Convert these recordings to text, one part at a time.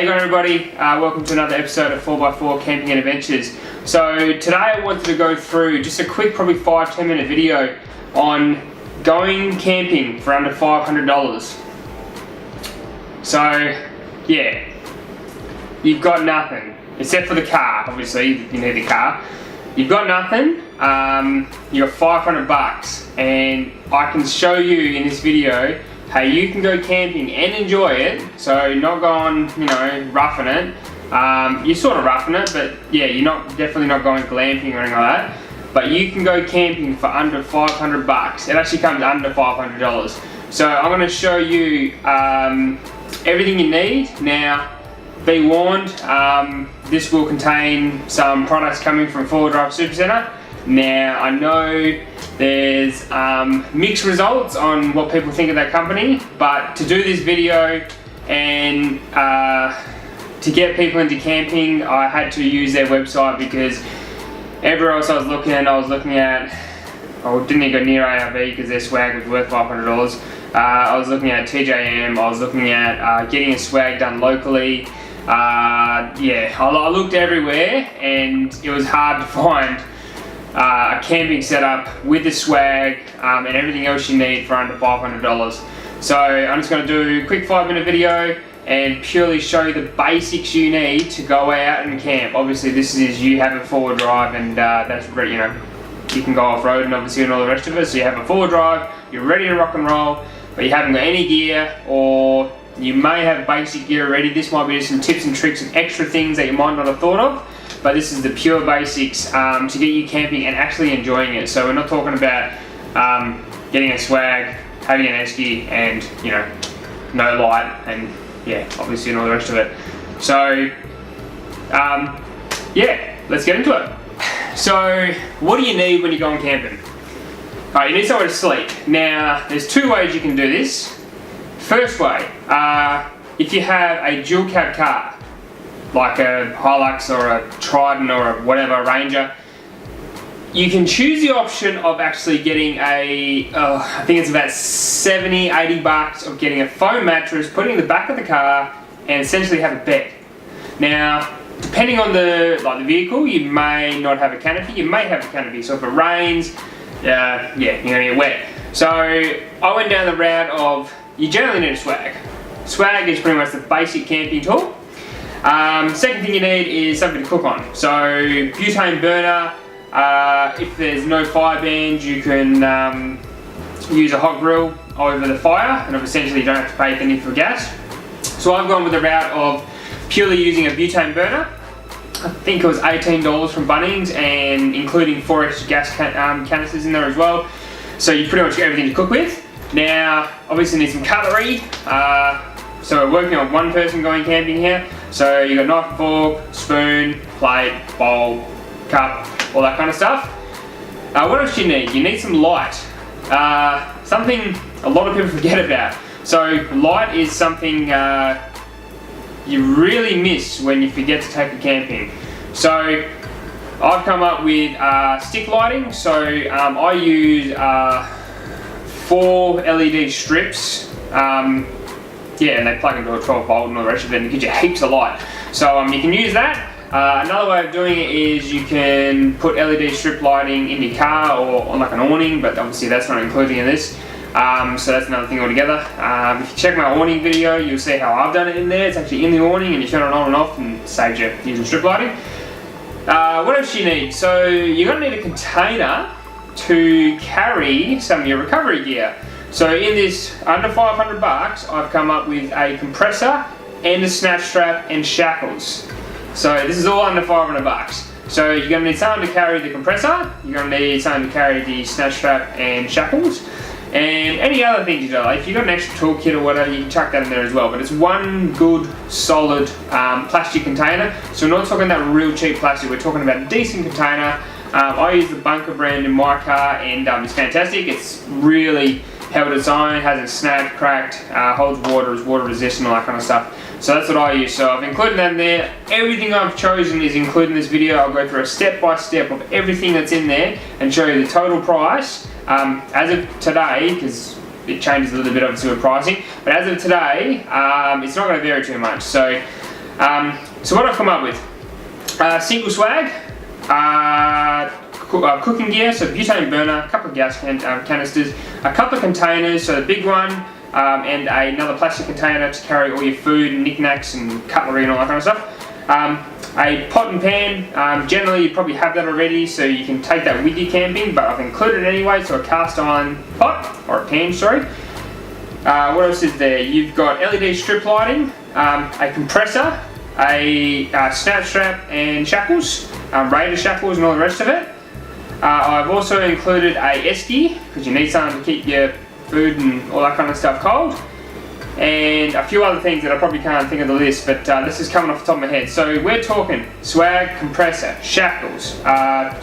How you going, everybody? Welcome to another episode of 4x4 Camping and Adventures. So today I wanted to go through just a quick, probably 5-10 minute video on going camping for under $500. So yeah, you've got nothing except for the car. Obviously you need the car. You've got nothing. You got 500 bucks, and I can show you in this video how you can go camping and enjoy it. So not going, roughing it. You're sort of roughing it, but yeah, you're definitely not going glamping or anything like that. But you can go camping for under 500 bucks. It actually comes under $500. So I'm going to show you everything you need. Now, be warned, this will contain some products coming from 4Wheel Drive Super Centre. Now, I know there's mixed results on what people think of that company, but to do this video and to get people into camping, I had to use their website because everywhere else I was looking at, I didn't even go near ARB because their swag was worth $500. I was looking at TJM, I was looking at getting a swag done locally. Yeah, I looked everywhere and it was hard to find a camping setup with the swag and everything else you need for under $500. So I'm just going to do a quick 5-minute video and purely show you the basics you need to go out and camp. Obviously this is, you have a 4-wheel drive and that's ready, you can go off-road and obviously and all the rest of it. So you have a 4-wheel drive, you're ready to rock and roll, but you haven't got any gear, or you may have basic gear already. This might be just some tips and tricks and extra things that you might not have thought of. But this is the pure basics to get you camping and actually enjoying it. So we're not talking about getting a swag, having an esky, and no light, and yeah, obviously and all the rest of it. So yeah, let's get into it. So what do you need when you're going camping? Alright, you need somewhere to sleep. Now, there's 2 ways you can do this. First way, if you have a dual cab car, like a Hilux or a Triton or a whatever, Ranger, you can choose the option of actually getting I think it's about 70-80 bucks of getting a foam mattress, putting it in the back of the car, and essentially have a bed. Now, depending on the vehicle, you may not have a canopy, you may have a canopy, so if it rains, yeah, you're gonna get wet. So I went down the route of, you generally need a swag. Swag is pretty much the basic camping tool. Second thing you need is something to cook on. So butane burner, if there's no fire bands, you can use a hot grill over the fire, and essentially you don't have to pay anything for gas. So I've gone with the route of purely using a butane burner. I think it was $18 from Bunnings, and including 4 extra gas canisters in there as well. So you pretty much get everything to cook with. Now, obviously need some cutlery. So we're working on one person going camping here. So you got knife and fork, spoon, plate, bowl, cup, all that kind of stuff. What else do you need? You need some light. Something a lot of people forget about. So light is something you really miss when you forget to take a camping. So I've come up with stick lighting. So I use 4 LED strips. Yeah, and they plug into a 12 volt and all the rest of it, and it gives you heaps of light. So you can use that. Another way of doing it is you can put LED strip lighting in your car or on like an awning, but obviously that's not included in this. So that's another thing altogether. If you check my awning video, you'll see how I've done it in there. It's actually in the awning, and you turn it on and off, and it saves you using strip lighting. What else do you need? So you're going to need a container to carry some of your recovery gear. So in this under 500 bucks, I've come up with a compressor and a snatch strap and shackles. So this is all under 500 bucks. So you're going to need something to carry the compressor, you're going to need something to carry the snatch strap and shackles, and any other things you do. Like if you've got an extra toolkit or whatever, you can chuck that in there as well. But it's one good, solid plastic container. So we're not talking that real cheap plastic, we're talking about a decent container. I use the Bunker brand in my car, and it's fantastic. It's really held its own, hasn't snapped, cracked, holds water, is water resistant, all that kind of stuff. So that's what I use. So I've included that in there. Everything I've chosen is included in this video. I'll go through a step-by-step of everything that's in there and show you the total price. As of today, because it changes a little bit obviously with pricing, but as of today, it's not going to vary too much. So So what I've come up with, single swag, cooking gear, so butane burner, a couple of gas canisters, a couple of containers, so the big one, and another plastic container to carry all your food and knickknacks and cutlery and all that kind of stuff. A pot and pan, generally you probably have that already, so you can take that with you camping, but I've included it anyway, so a cast iron pot, or a pan, sorry. What else is there? You've got LED strip lighting, a compressor, a snap strap and shackles, Raider shackles and all the rest of it. I've also included a esky, because you need something to keep your food and all that kind of stuff cold. And a few other things that I probably can't think of the list, but this is coming off the top of my head. So we're talking swag, compressor, shackles,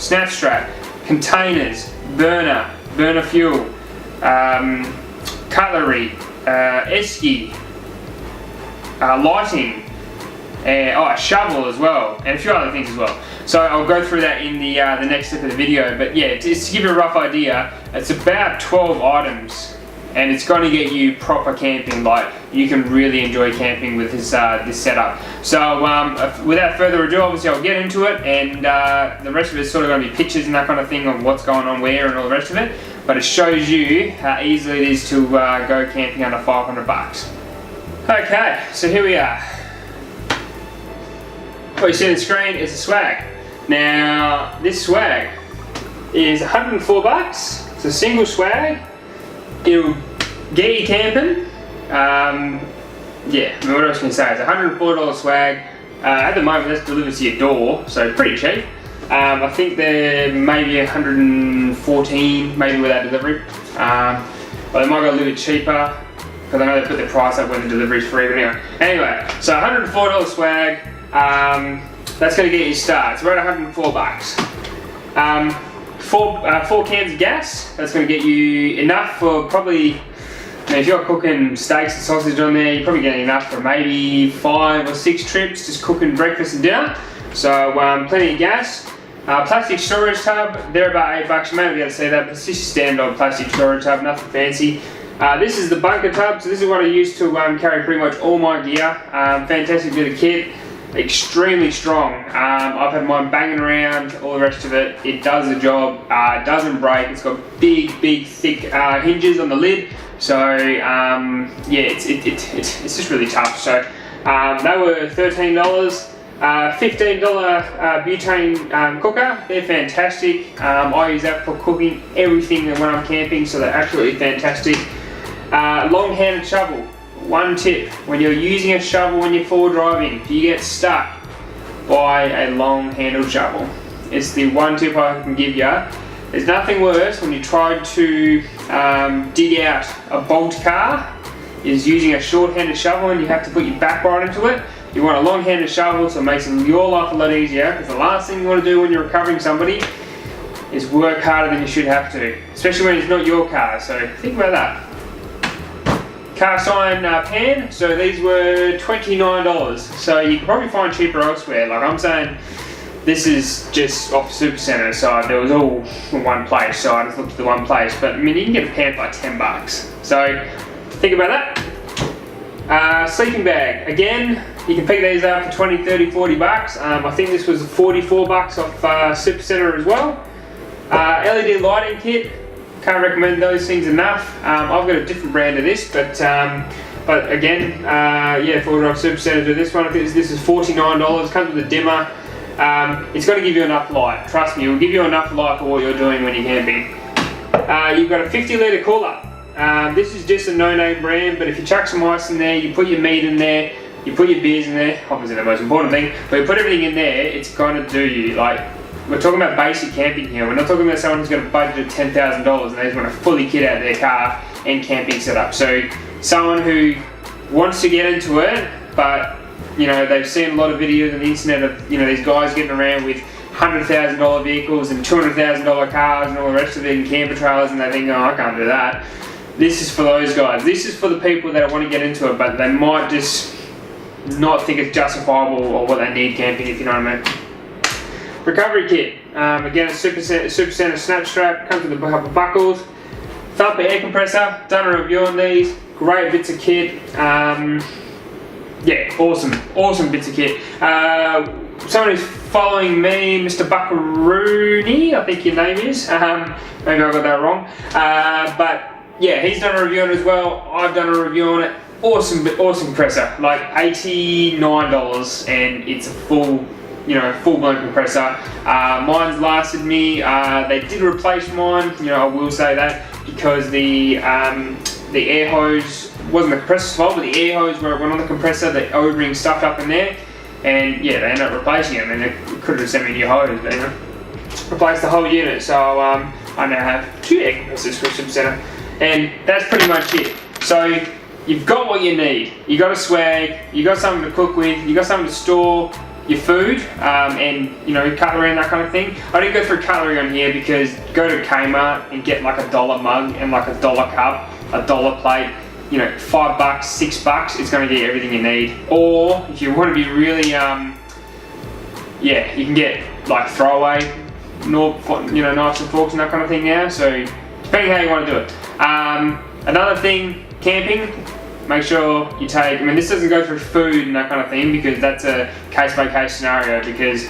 snap strap, containers, burner fuel, cutlery, esky, lighting, a shovel as well, and a few other things as well. So I'll go through that in the next step of the video, but yeah, just to give you a rough idea, it's about 12 items, and it's going to get you proper camping. Like, you can really enjoy camping with this setup. So without further ado, obviously I'll get into it, and the rest of it's sort of going to be pictures and that kind of thing of what's going on where and all the rest of it, but it shows you how easy it is to go camping under 500 bucks. Okay, so here we are. What you see on the screen is the swag. Now, this swag is 104 bucks. It's a single swag. It'll get you camping. Yeah, I mean, what else can you say? It's $104 swag. At the moment, that's delivered to your door, so pretty cheap. I think they're maybe 114, maybe without delivery. But they might go a little bit cheaper, because I know they put the price up when the delivery's free. But anyway, so $104 swag. That's going to get you started. It's about 104 bucks. Four cans of gas. That's going to get you enough for probably, if you're cooking steaks and sausage on there, you're probably getting enough for maybe 5 or 6 trips, just cooking breakfast and dinner. So plenty of gas. Plastic storage tub, they're about $8. You may not be able to see that, but it's just a standard plastic storage tub, nothing fancy. This is the bunker tub, so this is what I use to carry pretty much all my gear. Fantastic bit of kit. Extremely strong. I've had mine banging around, all the rest of it. It does the job. It doesn't break. It's got big, thick hinges on the lid. So yeah, it's just really tough. So they were $13. $15 butane cooker. They're fantastic. I use that for cooking everything when I'm camping, so they're absolutely fantastic. Long-handed shovel. One tip, when you're using a shovel when you're forward driving, if you get stuck, buy a long-handled shovel. It's the one tip I can give you. There's nothing worse when you try to dig out a bolt car, is using a short-handed shovel and you have to put your back right into it. You want a long-handed shovel, so it makes your life a lot easier, because the last thing you want to do when you're recovering somebody is work harder than you should have to, especially when it's not your car, so think about that. Cast iron pan, so these were $29, so you can probably find cheaper elsewhere. Like I'm saying, this is just off the Super Centre, so there was all in one place, so I just looked at the one place, but I mean you can get a pan for like 10 bucks, so think about that. Sleeping bag, again, you can pick these up for 20, 30, 40 bucks. I think this was 44 bucks off Super Centre as well. LED lighting kit. Can't recommend those things enough. I've got a different brand of this, but again, yeah, for Super Centre to this one, I think this is $49. Comes with a dimmer. It's got to give you enough light. Trust me, it will give you enough light for what you're doing when you're camping. You've got a 50-litre cooler. This is just a no-name brand, but if you chuck some ice in there, you put your meat in there, you put your beers in there, obviously the most important thing, but you put everything in there, it's going to do you. Like, we're talking about basic camping here. We're not talking about someone who's got a budget of $10,000 and they just want to fully kit out their car and camping setup. So someone who wants to get into it, but you know, they've seen a lot of videos on the internet of, you know, these guys getting around with $100,000 vehicles and $200,000 cars and all the rest of it, and camper trailers, and they think, oh, I can't do that. This is for those guys. This is for the people that want to get into it, but they might just not think it's justifiable or what they need camping, if you know what I mean. Recovery kit. Again, a Super Centre snap strap. Comes with a couple of buckles. Thumper air compressor. Done a review on these. Great bits of kit. yeah, awesome bits of kit. Someone who's following me, Mr. Buckaroony, I think your name is. Maybe I got that wrong. But yeah, he's done a review on it as well. I've done a review on it. Awesome compressor, like $89, and it's a full blown compressor. Mine's lasted me. They did replace mine. I will say that, because the air hose wasn't the compressor's fault, but the air hose where it went on the compressor, the O-ring stuffed up in there, and yeah, they ended up replacing it. And they could have sent me a new hose, but replaced the whole unit. So I now have 2 air compressors for Supercenter, and that's pretty much it. So you've got what you need. You got a swag, you got something to cook with, you got something to store your food, and cutlery and that kind of thing. I didn't go through cutlery on here because go to Kmart and get like a $1 mug and like a $1 cup, a $1 plate, $5, $6, it's going to get everything you need. Or if you want to be really, you can get like throwaway, knives and forks and that kind of thing now. So depending how you want to do it. Another thing, camping. Make sure you take, this doesn't go through food and that kind of thing, because that's a case-by-case scenario, because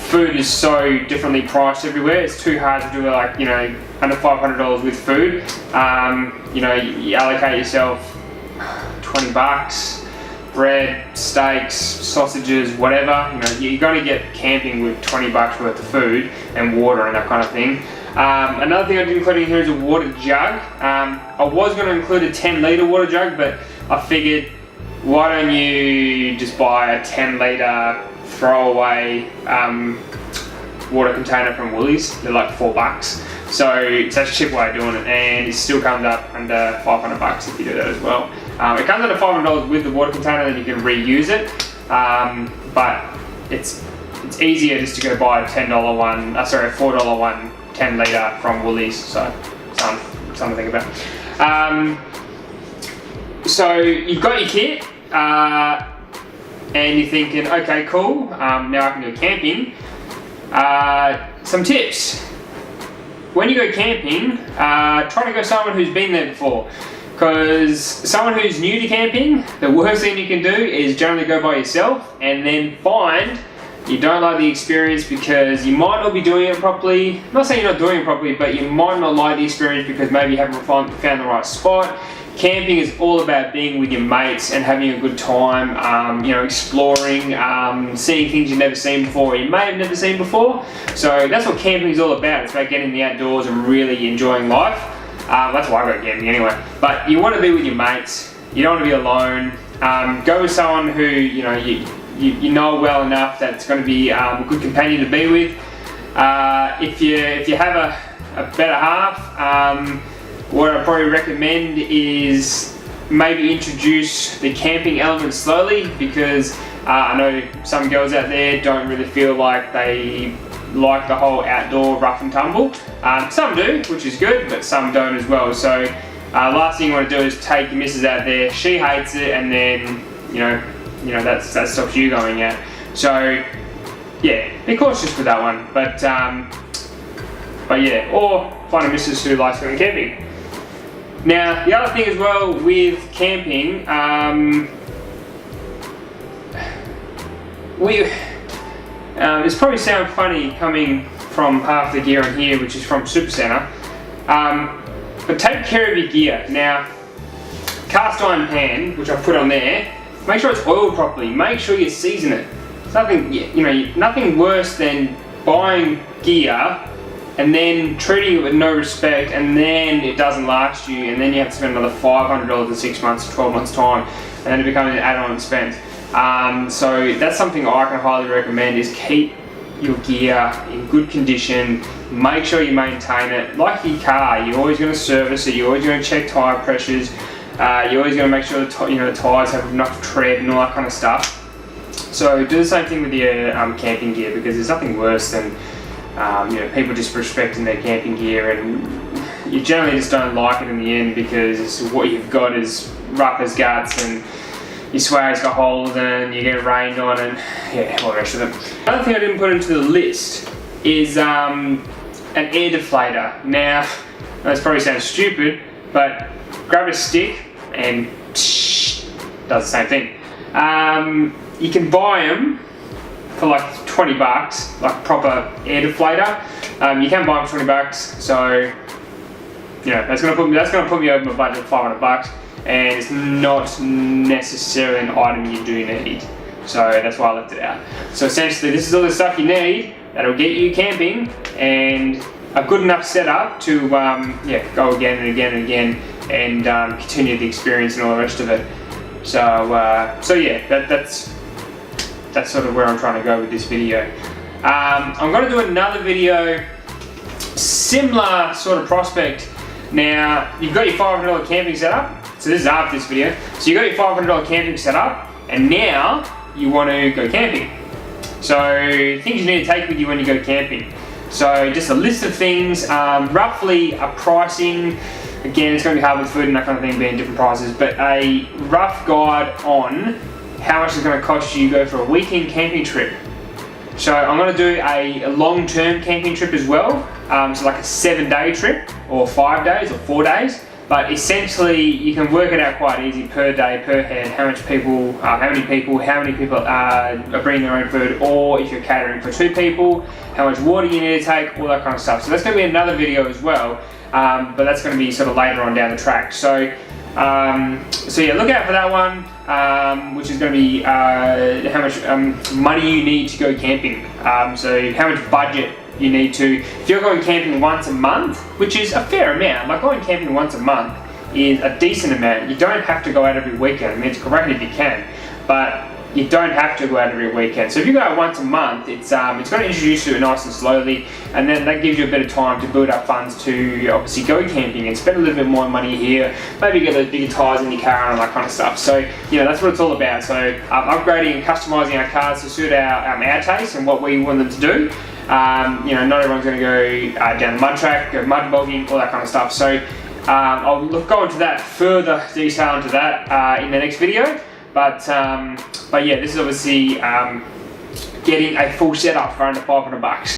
food is so differently priced everywhere. It's too hard to do under $500 with food. You allocate yourself $20, bread, steaks, sausages, whatever. You're going to get camping with $20 worth of food and water and that kind of thing. Another thing I didn't include in here is a water jug. I was going to include a 10-litre water jug, but I figured, why don't you just buy a 10-litre throwaway water container from Woolies? They're like $4. So it's actually a cheap way of doing it, and it still comes up under $500 if you do that as well. It comes under $500 with the water container, then you can reuse it. But it's easier just to go buy a $4 one, 10-litre from Woolies. So something to think about. So you've got your kit, and you're thinking, okay, cool, now I can go camping. Some tips. When you go camping, try to go someone who's been there before. Because someone who's new to camping, the worst thing you can do is generally go by yourself and then find you don't like the experience because you might not be doing it properly. I'm not saying you're not doing it properly, but you might not like the experience because maybe you haven't found the right spot. Camping is all about being with your mates and having a good time, exploring, seeing things you've never seen before, or you may have never seen before. So that's what camping is all about. It's about getting in the outdoors and really enjoying life. That's why I go camping anyway. But you want to be with your mates. You don't want to be alone. Go with someone who you know well enough that it's going to be a good companion to be with. If you have a better half, what I probably recommend is maybe introduce the camping element slowly, because I know some girls out there don't really feel like they like the whole outdoor rough and tumble. Some do, which is good, but some don't as well. So last thing you want to do is take your missus out there, she hates it, and then that stops you going out. So yeah, be cautious with that one. But yeah, or find a missus who likes going camping. Now, the other thing as well with camping, this probably sounds funny coming from half the gear on here, which is from Supercenter, but take care of your gear. Now, cast iron pan, which I put on there, make sure it's oiled properly. Make sure you season it. It's nothing worse than buying gear and then treating it with no respect, and then it doesn't last you, and then you have to spend another $500 in 6 months, 12 months time, and then it becomes an add-on expense. So that's something I can highly recommend, is keep your gear in good condition. Make sure you maintain it. Like your car, you're always going to service it, you're always going to check tyre pressures, you're always going to make sure the tyres have enough tread and all that kind of stuff. So do the same thing with your camping gear, because there's nothing worse than people disrespecting their camping gear, and you generally just don't like it in the end, because what you've got is rough as guts, and your swag's got holes and you get rained on, and yeah, all the rest of them. Another thing I didn't put into the list is an air deflator. Now, that probably sounds stupid, but grab a stick and does the same thing. You can buy them for like $20, like proper air deflator. You can buy them for $20, so you know that's gonna put me over my budget of $500, and it's not necessarily an item you do need. So that's why I left it out. So essentially, this is all the stuff you need that'll get you camping, and a good enough setup to go again and again and again, and continue the experience and all the rest of it. So yeah, that's sort of where I'm trying to go with this video. I'm going to do another video, similar sort of prospect. Now, you've got your $500 camping setup, so this is after this video. So you've got your $500 camping setup, and now you want to go camping. So things you need to take with you when you go camping. So just a list of things, roughly a pricing. Again, it's going to be hard with food and that kind of thing being different prices, but a rough guide on how much it's going to cost you to go for a weekend camping trip. So I'm going to do a long-term camping trip as well, so like a 7-day trip, or 5 days, or 4 days. But essentially, you can work it out quite easy per day, per head, how many people are bringing their own food, or if you're catering for 2 people, how much water you need to take, all that kind of stuff. So that's going to be another video as well, but that's going to be sort of later on down the track. So yeah, look out for that one, which is going to be how much money you need to go camping. So how much budget you need to, if you're going camping once a month, which is a fair amount, like going camping once a month is a decent amount. You don't have to go out every weekend. I mean, it's great if you can, but you don't have to go out every weekend. So if you go out once a month, it's going to introduce you nice and slowly, and then that gives you a bit of time to build up funds to obviously go camping and spend a little bit more money here, maybe get those bigger tyres in your car and all that kind of stuff. So you know, that's what it's all about. So upgrading and customizing our cars to suit our taste and what we want them to do. You know, not everyone's going to go down the mud track, go mud bogging, all that kind of stuff. So I'll go into that further detail into that in the next video. But yeah, this is obviously getting a full setup for under $500.